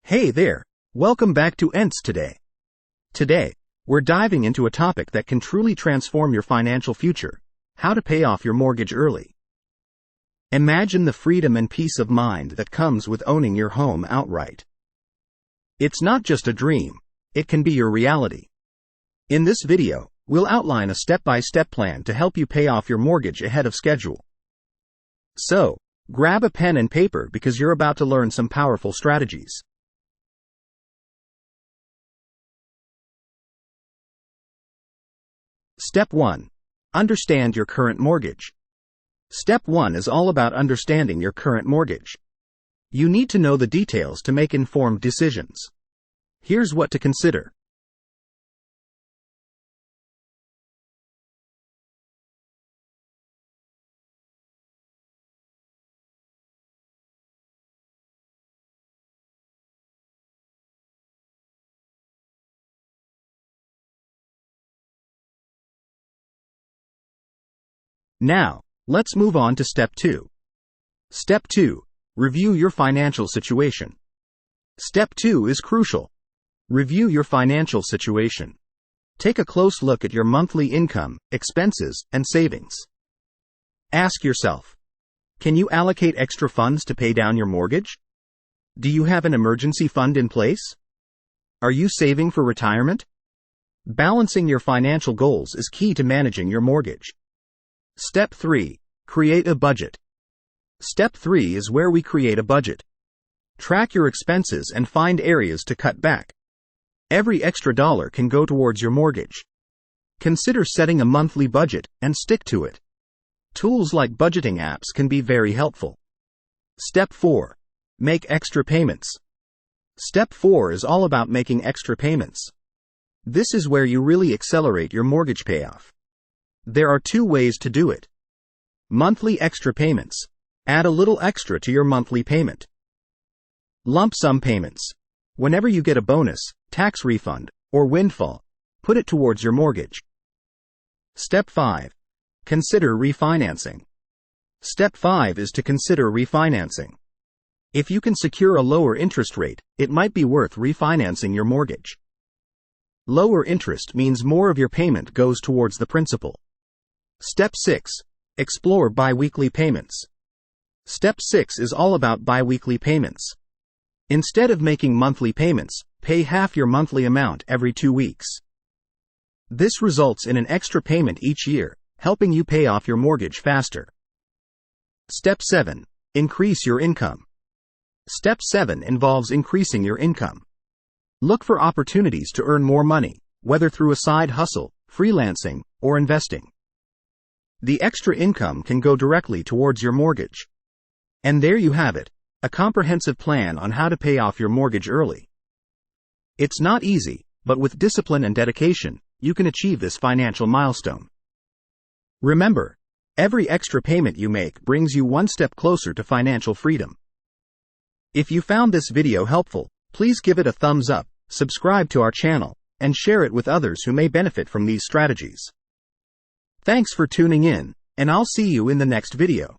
Hey there, welcome back to ENTS today. Today, we're diving into a topic that can truly transform your financial future: how to pay off your mortgage early. Imagine the freedom and peace of mind that comes with owning your home outright. It's not just a dream, it can be your reality. In this video, we'll outline a step-by-step plan to help you pay off your mortgage ahead of schedule. So, grab a pen and paper because you're about to learn some powerful strategies. Step 1. Understand your current mortgage. Step 1 is all about understanding your current mortgage. You need to know the details to make informed decisions. Here's what to consider. Now, let's move on to Step 2. Step 2. Review your financial situation. Step 2 is crucial. Review your financial situation. Take a close look at your monthly income, expenses, and savings. Ask yourself, can you allocate extra funds to pay down your mortgage? Do you have an emergency fund in place? Are you saving for retirement? Balancing your financial goals is key to managing your mortgage. Step 3. Create a budget. Step 3 is where we create a budget. Track your expenses and find areas to cut back. Every extra dollar can go towards your mortgage. Consider setting a monthly budget and stick to it. Tools like budgeting apps can be very helpful. Step 4. Make extra payments. Step 4 is all about making extra payments. This is where you really accelerate your mortgage payoff. There are two ways to do it. Monthly extra payments. Add a little extra to your monthly payment. Lump sum payments. Whenever you get a bonus, tax refund, or windfall, put it towards your mortgage. Step 5. Consider refinancing. Step 5 is to consider refinancing. If you can secure a lower interest rate, it might be worth refinancing your mortgage. Lower interest means more of your payment goes towards the principal. Step 6. Explore bi-weekly payments. Step 6 is all about bi-weekly payments. Instead of making monthly payments, pay half your monthly amount every 2 weeks. This results in an extra payment each year, helping you pay off your mortgage faster. Step 7. Increase your income. Step 7 involves increasing your income. Look for opportunities to earn more money, whether through a side hustle, freelancing, or investing. The extra income can go directly towards your mortgage. And there you have it, a comprehensive plan on how to pay off your mortgage early. It's not easy, but with discipline and dedication, you can achieve this financial milestone. Remember, every extra payment you make brings you one step closer to financial freedom. If you found this video helpful, please give it a thumbs up, subscribe to our channel, and share it with others who may benefit from these strategies. Thanks for tuning in, and I'll see you in the next video.